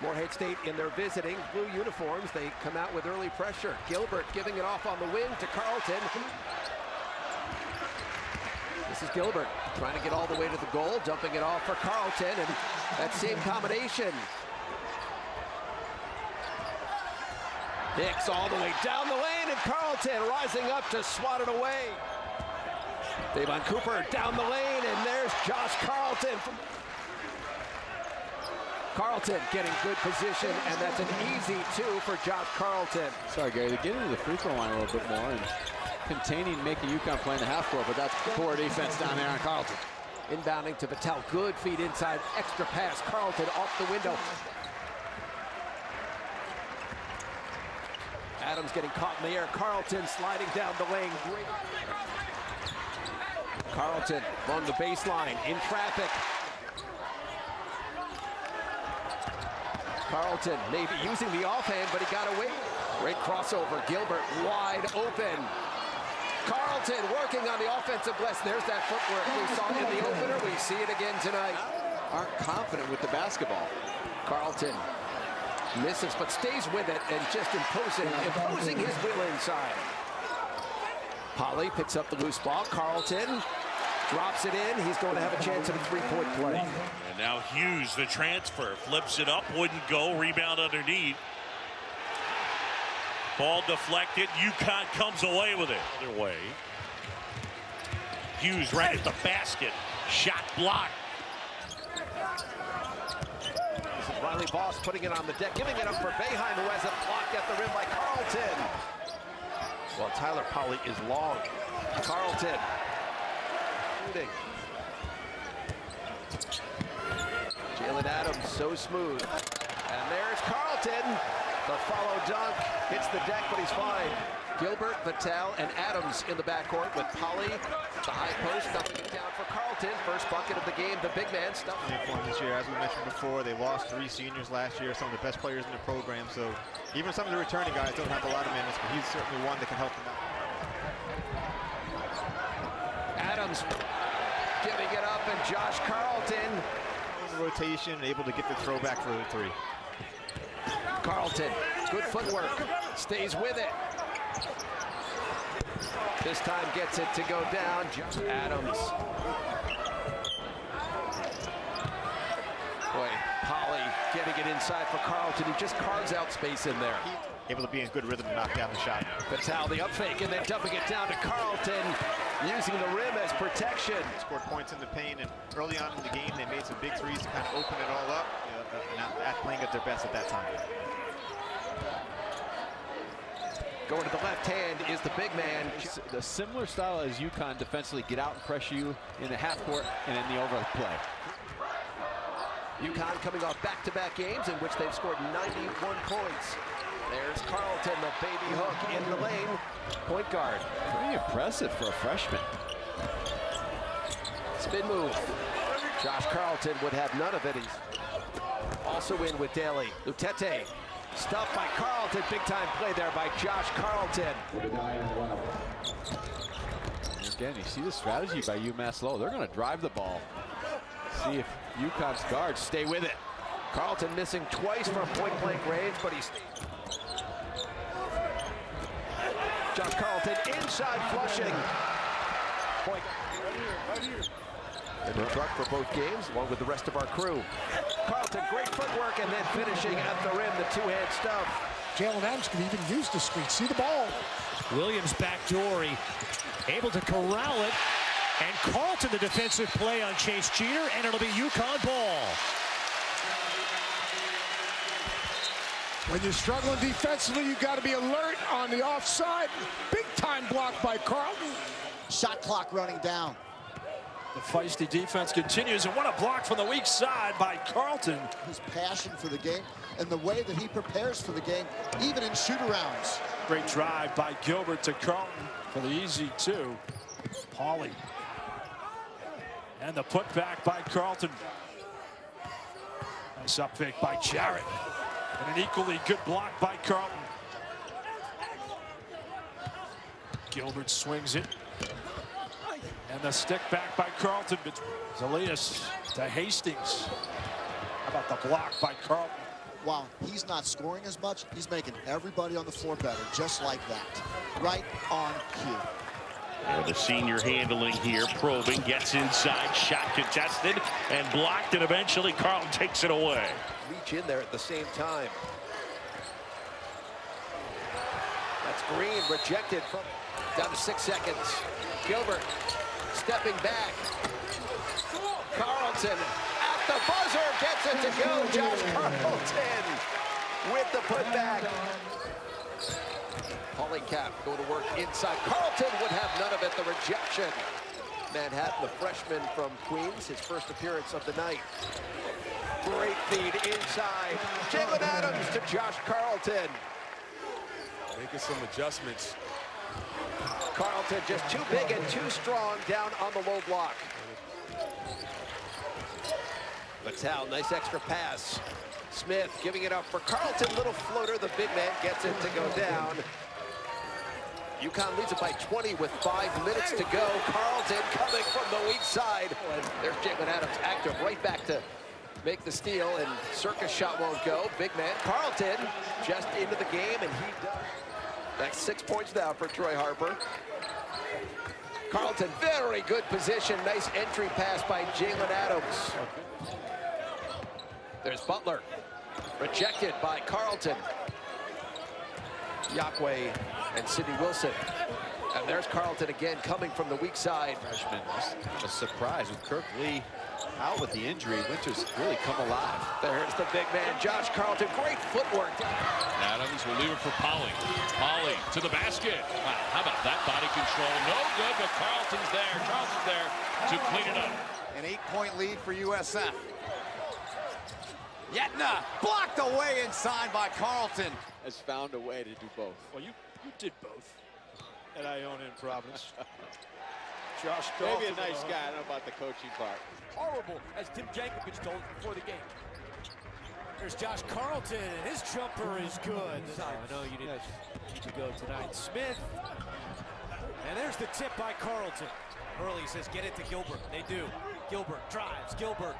Morehead State in their visiting blue uniforms. They come out with early pressure. Gilbert giving it off on the wing to Carlton. This is Gilbert trying to get all the way to the goal, dumping it off for Carlton, and that same combination. Hicks all the way down the lane, and Carlton rising up to swat it away. Davon Cooper down the lane, and there's Josh Carlton. Carlton getting good position, and that's an easy 2 for Josh Carlton. Sorry, Gary, to get into the free throw line a little bit more and containing, making UConn play in the half court, but that's poor defense down there on Carlton. Inbounding to Patel, good feed inside, extra pass, Carlton off the window. Adams getting caught in the air, Carlton sliding down the lane. Carlton along the baseline, in traffic. Carlton maybe using the offhand, but he got away. Great crossover, Gilbert wide open. Carlton working on the offensive glass. There's that footwork we saw in the opener. We see it again tonight. Aren't confident with the basketball. Carlton misses, but stays with it and just imposing his will inside. Polly picks up the loose ball. Carlton drops it in. He's going to have a chance at a three-point play. And now Hughes, the transfer, flips it up, wouldn't go. Rebound underneath. Ball deflected. UConn comes away with it. Other way. Hughes right at the basket. Shot blocked. This is Riley Voss putting it on the deck, giving it up for Boeheim, who has it blocked at the rim by Carlton. Well, Tyler Polly is long. Carlton. Shooting. Jalen Adams so smooth. And there's Carlton. The follow dunk hits the deck, but he's fine. Gilbert, Patel, and Adams in the backcourt with Polly, the high post, dumping it down for Carlton. First bucket of the game, the big man stuff. This year, as we mentioned before, they lost 3 seniors last year, some of the best players in the program. So even some of the returning guys don't have a lot of minutes, but he's certainly one that can help them out. Adams giving it up, and Josh Carlton. Rotation, able to get the throwback for the 3. Carlton, good footwork, stays with it. This time gets it to go down. Adams. Boy, Polly getting it inside for Carlton. He just carves out space in there. Able to be in good rhythm to knock down the shot. Patel, the up fake, and then dumping it down to Carlton, using the rim as protection. Scored points in the paint, and early on in the game, they made some big threes to kind of open it all up. Not playing at their best at that time. Going to the left hand is the big man. The similar style as UConn defensively, get out and pressure you in the half court and in the overplay. UConn coming off back-to-back games in which they've scored 91 points. There's Carlton, the baby hook in the lane. Point guard. Pretty impressive for a freshman. Spin move. Josh Carlton would have none of it. He's also in with Daly. Lutete. Stuffed by Carlton. Big time play there by Josh Carlton. Again, you see the strategy by UMass Lowell. They're going to drive the ball. See if UConn's guards stay with it. Carlton missing twice from point-blank range, but he's... Josh Carlton inside flushing. Point. Right here. In the truck for both games, along with the rest of our crew. Carlton, great footwork, and then finishing at the rim, the two-hand stuff. Jalen Adams can even use the screen. See the ball. Williams backdoory, able to corral it, and Carlton the defensive play on Chase Jeter, and it'll be UConn ball. When you're struggling defensively, you got to be alert on the offside. Big time block by Carlton. Shot clock running down. The feisty defense continues, and what a block from the weak side by Carlton. His passion for the game and the way that he prepares for the game, even in shoot-arounds. Great drive by Gilbert to Carlton for the easy 2. Pauly. And the putback by Carlton. Nice up fake by Jarrett. And an equally good block by Carlton. Gilbert swings it. And the stick back by Carlton. Zalias to Hastings. How about the block by Carlton? while he's not scoring as much, he's making everybody on the floor better, just like that. Right on cue. And the senior handling here, probing, gets inside, shot contested, and blocked, and eventually Carlton takes it away. Reach in there at the same time. That's Green, rejected from down to 6 seconds. Gilbert stepping back. Carlton at the buzzer, gets it to go. Josh Carlton with the putback. Hollycap going to work inside. Carlton would have none of it, the rejection. Manhattan, the freshman from Queens, his first appearance of the night. Great feed inside. Jalen Adams to Josh Carlton. Making some adjustments. Carlton just too big and too strong down on the low block. Vattel, nice extra pass. Smith giving it up for Carlton. Little floater, the big man gets it to go down. UConn leads it by 20 with 5 minutes to go. Carlton coming from the weak side. And there's Jalen Adams active right back to make the steal, and Circus shot won't go. Big man Carlton just into the game, and he does. That's 6 points now for Troy Harper. Carlton, very good position. Nice entry pass by Jalen Adams. There's Butler, rejected by Carlton. Yaqua and Sidney Wilson. And there's Carlton again coming from the weak side. Freshman, just a surprise with Kirk Lee out with the injury. Winters really come alive. There's the big man, Josh Carlton. Great footwork. Adams will leave it for Polly. Polly to the basket. Wow, how about that body control? No good, but Carlton's there. Carlton's there to clean it up. An 8-point lead for USF. Yetna blocked away inside by Carlton. Has found a way to do both. Well, you did both at Iona in Providence. Josh Maybe a nice guy. I don't know about the coaching part. Horrible, as Tim Jankovic told before the game. There's Josh Carlton, and his jumper is good. I know you didn't need to go tonight. Smith, and there's the tip by Carlton. Hurley says, get it to Gilbert. They do. Gilbert drives. Gilbert,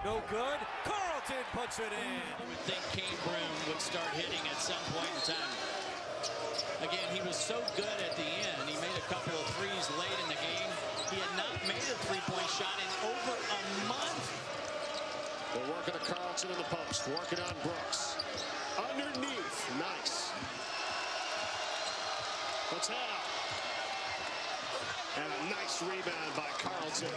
no good. Carlton puts it in. You would think Kane Brown would start hitting at some point in time. Again, he was so good at the end. He made a couple of threes late in the game. He had not made a three-point shot in over a month. They're working the Carlton in the post, working on Brooks. Underneath, nice. Vattel. And a nice rebound by Carlton.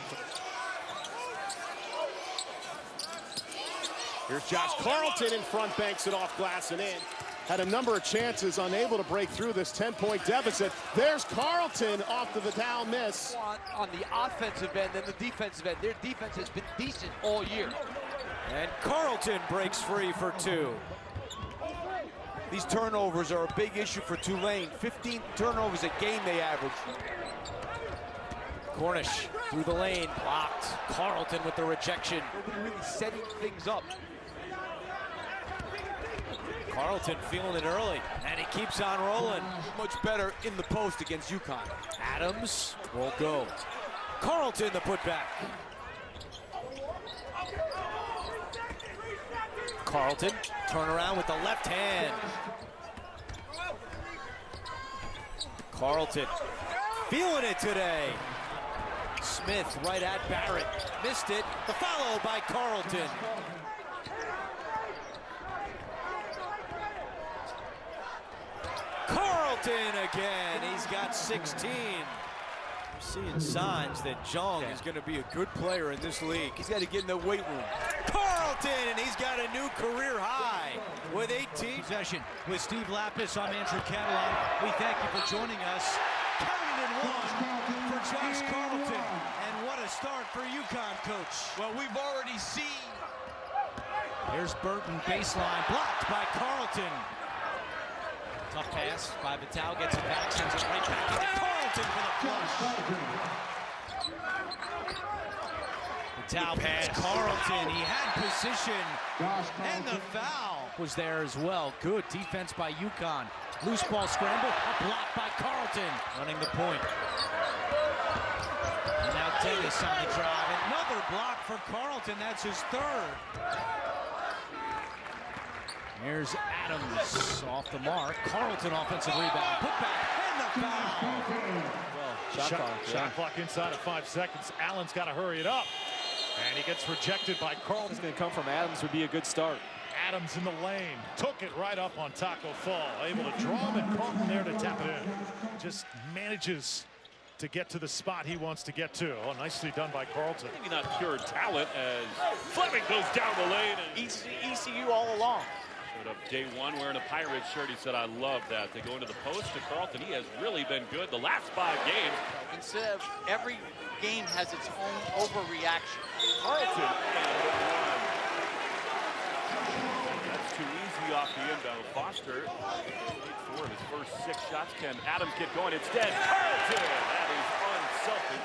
Here's Josh Carlton in front, banks it off glass and in. Had a number of chances, unable to break through this 10-point deficit. There's Carlton off the Vattel miss. On the offensive end and the defensive end, their defense has been decent all year. And Carlton breaks free for 2. These turnovers are a big issue for Tulane. 15 turnovers a game they average. Cornish through the lane, blocked. Carlton with the rejection. Nobody really setting things up. Carlton feeling it early, and he keeps on rolling. Much better in the post against UConn. Adams won't go. Carlton the putback. Carlton turn around with the left hand. Carlton feeling it today. Smith right at Barrett. Missed it. The follow by Carlton. Carlton again. He's got 16. We're seeing signs that Jong is going to be a good player in this league. He's got to get in the weight room. Carlton, and he's got a new career high with 18. Possession with Steve Lapis. I'm Andrew Catalan. We thank you for joining us. Counted in 1 for Josh Carlton. And what a start for UConn, coach. Well, we've already seen. Here's Burton, baseline, blocked by Carlton. Tough pass by Vattel, gets it back, sends it right back into Carlton for the flush. Vattel pass, Carlton, he had position, and the foul was there as well. Good defense by UConn. Loose ball scramble, a block by Carlton, running the point. And now Dennis on the drive, another block for Carlton, that's his 3rd. Here's Adams off the mark. Carlton offensive rebound. Put back and the foul. Shot clock inside of 5 seconds. Allen's got to hurry it up. And he gets rejected by Carlton. It's going to come from Adams would be a good start. Adams in the lane. Took it right up on Taco Fall. Able to draw him and Carlton there to tap it in. Just manages to get to the spot he wants to get to. Oh, nicely done by Carlton. Maybe not pure talent as Fleming goes down the lane. And ECU all along. Showed up day one wearing a Pirates shirt. He said, I love that. They go into the post to Carlton. He has really been good the last 5 games. Instead of every game has its own overreaction. Carlton and 1. That's too easy off the inbound. Foster, 4 of his first 6 shots. Can Adams get going? Instead, Carlton! That is unselfish.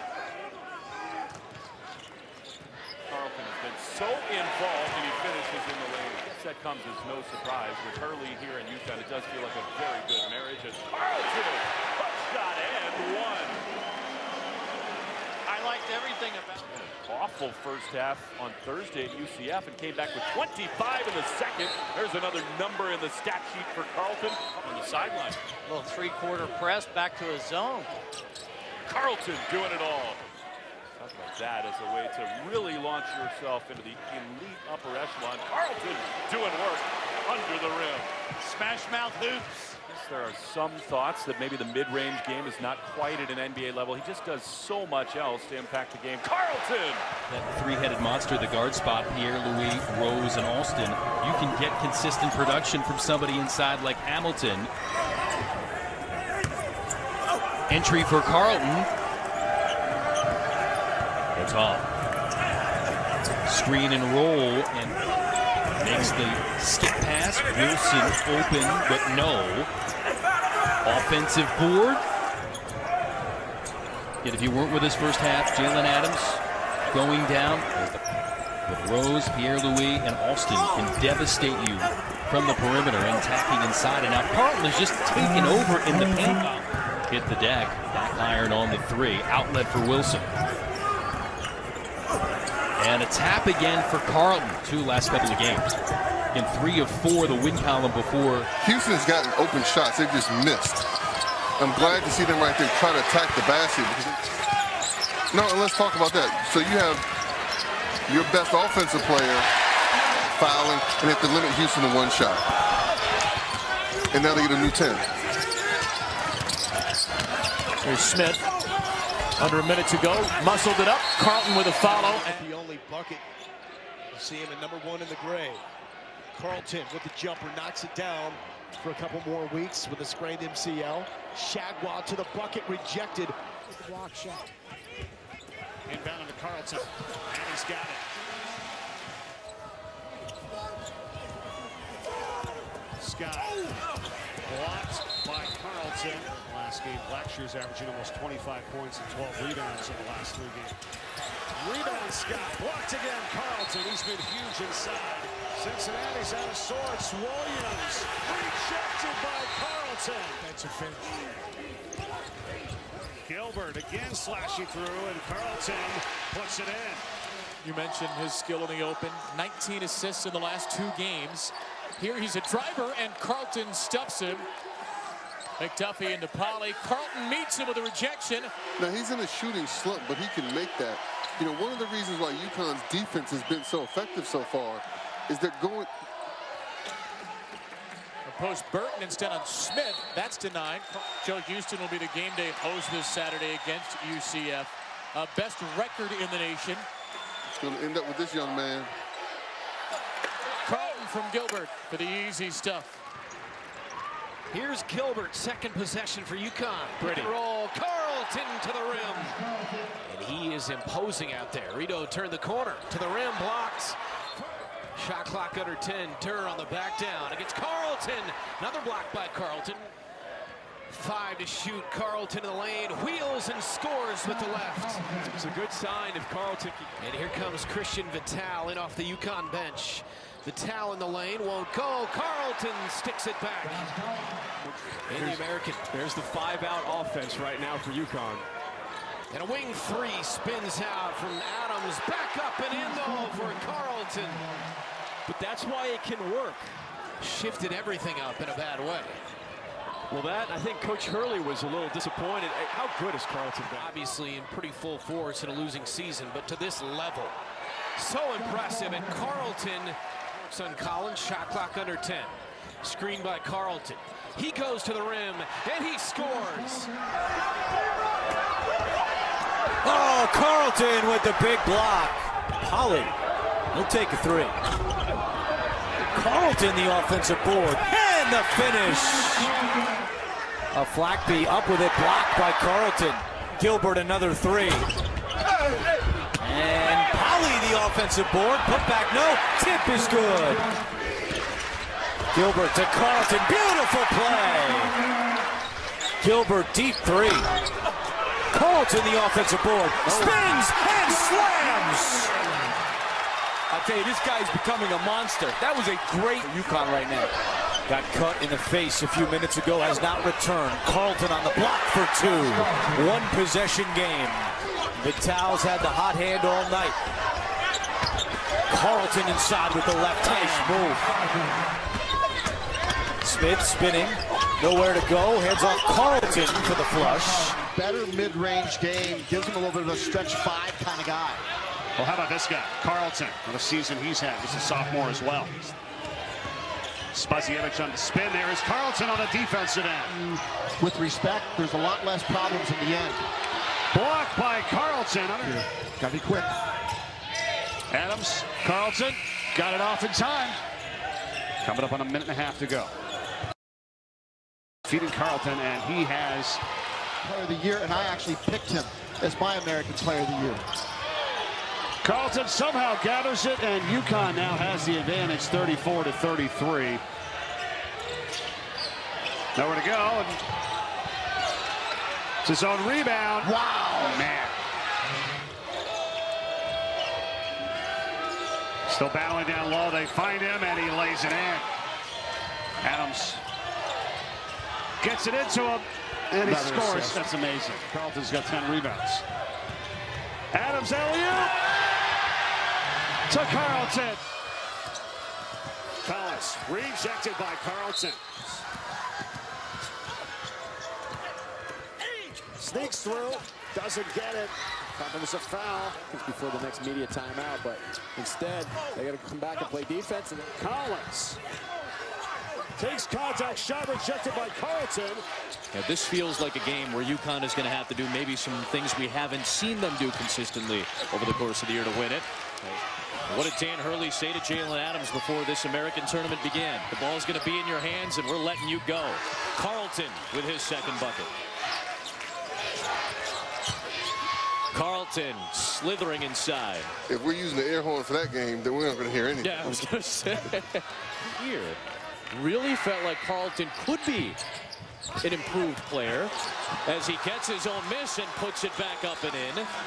Carlton has been so involved and he finishes in the lane. I guess that comes as no surprise. With Hurley here in UConn, it does feel like a very good marriage. As Carlton, butt shot and 1. I liked everything about it. Awful first half on Thursday at UCF and came back with 25 in the second. There's another number in the stat sheet for Carlton on the sideline. A little 3-quarter press back to his zone. Carlton doing it all. Talk about that as a way to really launch yourself into the elite upper echelon. Carlton doing work under the rim. Smash mouth hoops. There are some thoughts that maybe the mid-range game is not quite at an NBA level. He just does so much else to impact the game. Carlton! That three-headed monster, the guard spot, Pierre-Louis, Rose, and Alston. You can get consistent production from somebody inside like Hamilton. Entry for Carlton. It's off. Screen and roll, and makes the skip pass. Wilson open, but no. Offensive board. Yet if you weren't with us first half, Jalen Adams going down. But Rose, Pierre-Louis, and Alston can devastate you from the perimeter and tacking inside. And now Carlton is just taken over in the paint. Hit the deck. Back iron on the 3. Outlet for Wilson. And a tap again for Carlton. 2 last couple of games. In 3 of 4, the win column before. Houston's gotten open shots. They've just missed. I'm glad to see them right there try to attack the basket. No, and let's talk about that. So you have your best offensive player fouling, and they have to limit Houston to 1 shot. And now they get a new 10. Here's Smith. Under a minute to go. Muscled it up. Carlton with a follow. The only bucket. You see him at number 1 in the gray. Carlton with the jumper knocks it down for a couple more weeks with a sprained MCL. Shagwell to the bucket, rejected. With the block shot. Inbound to Carlton. And he's got it. Scott. Blocked by Carlton. Last game, Blackshear's averaging almost 25 points and 12 rebounds in the last 3 games. Rebound, Scott. Blocked again, Carlton. He's been huge inside. Cincinnati's out of sorts. Williams rejected by Carlton. That's a finish. Gilbert again slashing through, and Carlton puts it in. You mentioned his skill in the open. 19 assists in the last 2 games. Here he's a driver, and Carlton stuffs him. McDuffie into Polly. Carlton meets him with a rejection. Now he's in a shooting slump, but he can make that. You know, one of the reasons why UConn's defense has been so effective so far is they're going. Post Burton instead on Smith. That's denied. Joe Houston will be the game day host this Saturday against UCF. Best record in the nation. It's going to end up with this young man. Carlton from Gilbert for the easy stuff. Here's Gilbert, second possession for UConn. Pretty. Roll, Carlton to the rim. And he is imposing out there. Rito turned the corner to the rim, blocked. Shot clock under 10, Turner on the back down against Carlton. Another block by Carlton. 5 to shoot, Carlton in the lane, wheels and scores with the left. It's a good sign if Carlton. And here comes Christian Vital in off the UConn bench. Vital in the lane, won't go. Carlton sticks it back. In the American. There's the 5-out offense right now for UConn. And a wing 3 spins out from Adams. Back up and in though for Carlton. But that's why it can work. shifted everything up in a bad way. Well, I think Coach Hurley was a little disappointed. How good has Carlton been? Obviously in pretty full force in a losing season, but to this level. So impressive, and Carlton, son Collins, shot clock under 10. Screened by Carlton. He goes to the rim, and he scores. Oh, Carlton with the big block. Holly, he'll take a three. Carlton, the offensive board, and the finish. A Flackby up with it, blocked by Carlton. Gilbert, another three. And Polly, the offensive board, put back, no, tip is good. Gilbert to Carlton, beautiful play. Gilbert, deep three. Carlton, the offensive board, spins and slams. I'll tell you, this guy's becoming a monster. That was a great UConn right now. Got cut in the face a few minutes ago, has not returned. Carlton on the block for two. One possession game. Vitale's had the hot hand all night. Carlton inside with the left hand. Move. Smith spinning. Nowhere to go. Heads off Carlton for the flush. Better mid-range game. Gives him a little bit of a stretch five kind of guy. Well, how about this guy? Carlton, what a season he's had. He's a sophomore as well. Spazievich on the spin. There is Carlton on the defensive end. With respect, there's a lot less problems in the end. Blocked by Carlton. Gotta be quick. Adams, Carlton, got it off in time. Coming up on a minute and a half to go. Feeding Carlton, and he has Player of the year, and I actually picked him as my American Player of the Year. Carlton somehow gathers it, and UConn now has the advantage, 34-33. Nowhere to go. And it's his own rebound. Wow, man. Still battling down low. They find him, and he lays it in. Adams gets it into him, and he scores. Assist. That's amazing. Carlton's got 10 rebounds. Adams alley-oop to Carlton. Collins rejected by Carlton. Sneaks through, doesn't get it. Thought there was a foul. It's before the next media timeout, but instead, they got to come back and play defense. And Collins takes contact, shot rejected by Carlton. Now, this feels like a game where UConn is going to have to do maybe some things we haven't seen them do consistently over the course of the year to win it. What did Dan Hurley say to Jalen Adams before this American tournament began? The ball's going to be in your hands, and we're letting you go. Carlton with his second bucket. Carlton slithering inside. If we're using the air horn for that game, then we're not going to hear anything. Yeah, I was going to say. Here, really felt like Carlton could be an improved player as he gets his own miss and puts it back up and in.